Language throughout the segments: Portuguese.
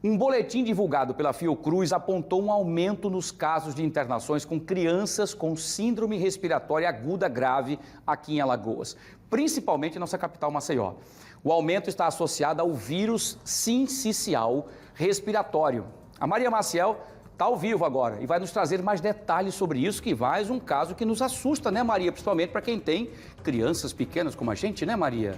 Um boletim divulgado pela Fiocruz apontou um aumento nos casos de internações com crianças com síndrome respiratória aguda grave aqui em Alagoas, principalmente em nossa capital Maceió. O aumento está associado ao vírus sincicial respiratório. A Maria Maciel está ao vivo agora e vai nos trazer mais detalhes sobre isso, que vai um caso que nos assusta, né, Maria? Principalmente para quem tem crianças pequenas como a gente, né, Maria?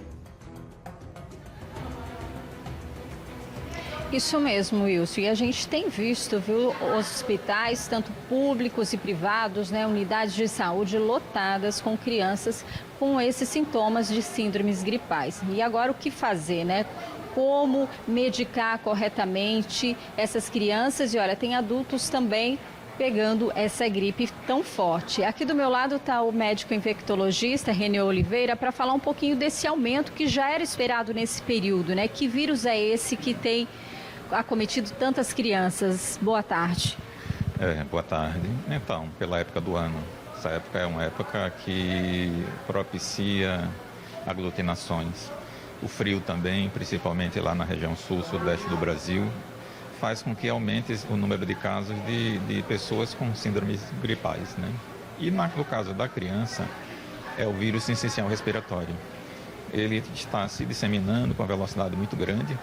Isso mesmo, Wilson. E a gente tem visto, viu, hospitais, tanto públicos e privados, né, unidades de saúde lotadas com crianças com esses sintomas de síndromes gripais. E agora o que fazer, né? Como medicar corretamente essas crianças? E olha, tem adultos também pegando essa gripe tão forte. Aqui do meu lado está o médico infectologista Renê Oliveira para falar um pouquinho desse aumento que já era esperado nesse período, né? Que vírus é esse que tem acometido tantas crianças? Boa tarde. Boa tarde. Então, pela época do ano, essa época é uma época que propicia aglutinações. O frio também, principalmente lá na região sul-sudeste do Brasil, faz com que aumente o número de casos de pessoas com síndromes gripais, né? E no caso da criança, é o vírus sincicial respiratório. Ele está se disseminando com uma velocidade muito grande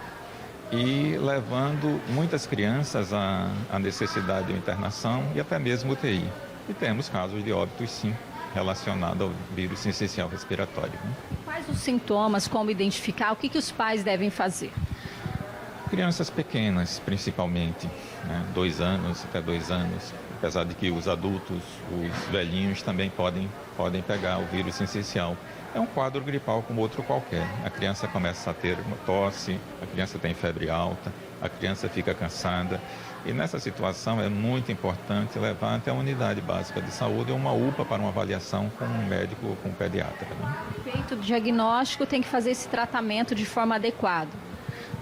e levando muitas crianças à necessidade de internação e até mesmo UTI. E temos casos de óbitos, sim, relacionados ao vírus sincicial respiratório, né? Quais os sintomas, como identificar, o que os pais devem fazer? Crianças pequenas, principalmente, né? 2 anos até 2 anos, apesar de que os adultos, os velhinhos também podem pegar o vírus sincicial. É um quadro gripal como outro qualquer. A criança começa a ter uma tosse, a criança tem febre alta, a criança fica cansada. E nessa situação é muito importante levar até a unidade básica de saúde ou uma UPA para uma avaliação com um médico ou com um pediatra, né? Feito o diagnóstico, tem que fazer esse tratamento de forma adequada.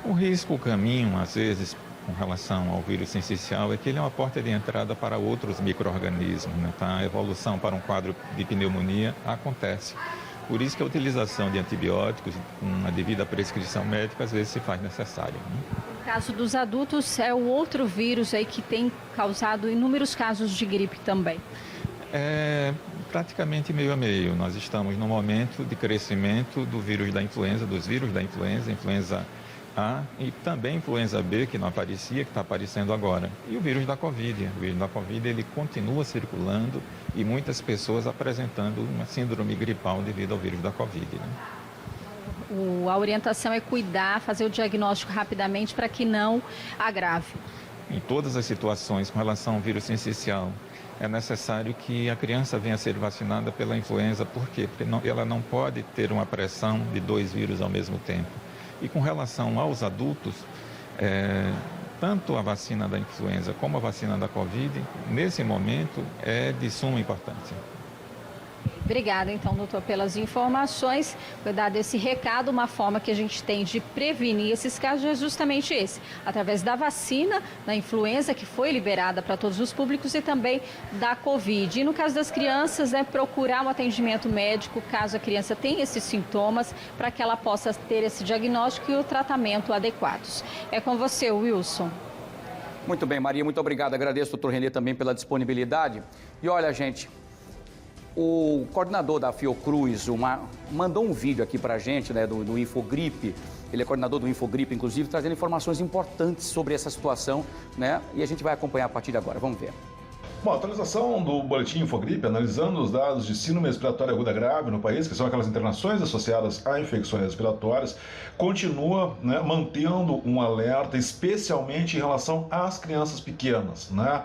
O risco, o caminho, às vezes, com relação ao vírus sincicial, é que ele é uma porta de entrada para outros micro-organismos, né? Tá? A evolução para um quadro de pneumonia acontece. Por isso que a utilização de antibióticos com uma devida prescrição médica às vezes se faz necessária, né? No caso dos adultos, é o outro vírus aí que tem causado inúmeros casos de gripe também. É praticamente meio a meio. Nós estamos num momento de crescimento do vírus da influenza, dos vírus da influenza, influenza A e também influenza B, que não aparecia, que está aparecendo agora. E o vírus da Covid. O vírus da Covid, ele continua circulando e muitas pessoas apresentando uma síndrome gripal devido ao vírus da Covid, né? A orientação é cuidar, fazer o diagnóstico rapidamente para que não agrave. Em todas as situações com relação ao vírus sincicial, é necessário que a criança venha a ser vacinada pela influenza. Por quê? Porque ela não pode ter uma pressão de 2 vírus ao mesmo tempo. E com relação aos adultos, tanto a vacina da influenza como a vacina da Covid, nesse momento, é de suma importância. Obrigada, então, doutor, pelas informações. Foi dado esse recado, uma forma que a gente tem de prevenir esses casos é justamente esse, através da vacina da influenza, que foi liberada para todos os públicos, e também da Covid. E no caso das crianças, procurar um atendimento médico, caso a criança tenha esses sintomas, para que ela possa ter esse diagnóstico e o tratamento adequados. É com você, Wilson. Muito bem, Maria, muito obrigado. Agradeço, doutor Renê, também pela disponibilidade. E olha, gente, o coordenador da Fiocruz mandou um vídeo aqui para a gente, né, do Infogripe. Ele é coordenador do Infogripe, inclusive, trazendo informações importantes sobre essa situação, né? E a gente vai acompanhar a partir de agora. Vamos ver. Bom, a atualização do boletim Infogripe, analisando os dados de síndrome respiratória aguda grave no país, que são aquelas internações associadas a infecções respiratórias, continua, né, mantendo um alerta, especialmente em relação às crianças pequenas, né?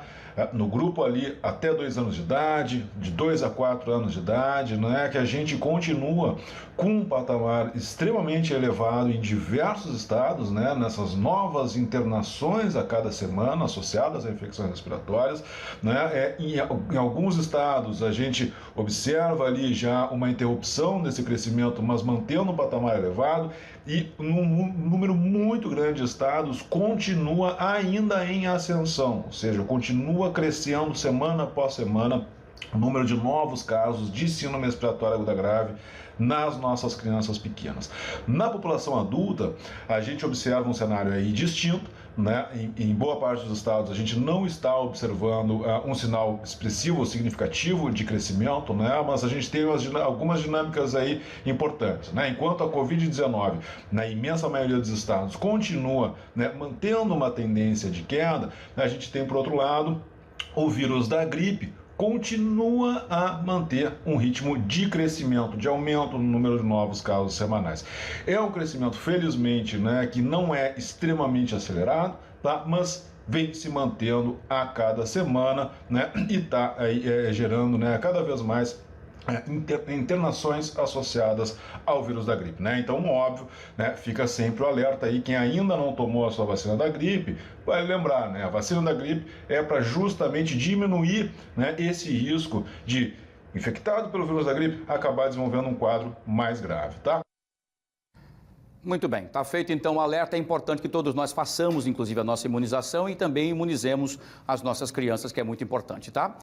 No grupo ali até 2 anos de idade, de 2 a 4 anos de idade, né, que a gente continua com um patamar extremamente elevado em diversos estados, né, nessas novas internações a cada semana associadas a infecções respiratórias, né, em alguns estados a gente observa ali já uma interrupção desse crescimento, mas mantendo um patamar elevado, e num número muito grande de estados continua ainda em ascensão, ou seja, continua crescendo semana após semana o número de novos casos de síndrome respiratória aguda grave nas nossas crianças pequenas. Na população adulta, a gente observa um cenário aí distinto, né, em boa parte dos estados, a gente não está observando um sinal expressivo ou significativo de crescimento, né, mas a gente tem algumas dinâmicas aí importantes, né? Enquanto a Covid-19, na imensa maioria dos estados, continua, né, mantendo uma tendência de queda, a gente tem, por outro lado, o vírus da gripe continua a manter um ritmo de crescimento, de aumento no número de novos casos semanais. É um crescimento, felizmente, né, que não é extremamente acelerado, tá? Mas vem se mantendo a cada semana, né, e está gerando, né, cada vez mais internações associadas ao vírus da gripe, né? Então, óbvio, né, fica sempre o alerta aí, quem ainda não tomou a sua vacina da gripe, vai lembrar, né, a vacina da gripe é para justamente diminuir, né, esse risco de, infectado pelo vírus da gripe, acabar desenvolvendo um quadro mais grave, tá? Muito bem, está feito então o alerta. É importante que todos nós façamos, inclusive, a nossa imunização e também imunizemos as nossas crianças, que é muito importante, tá?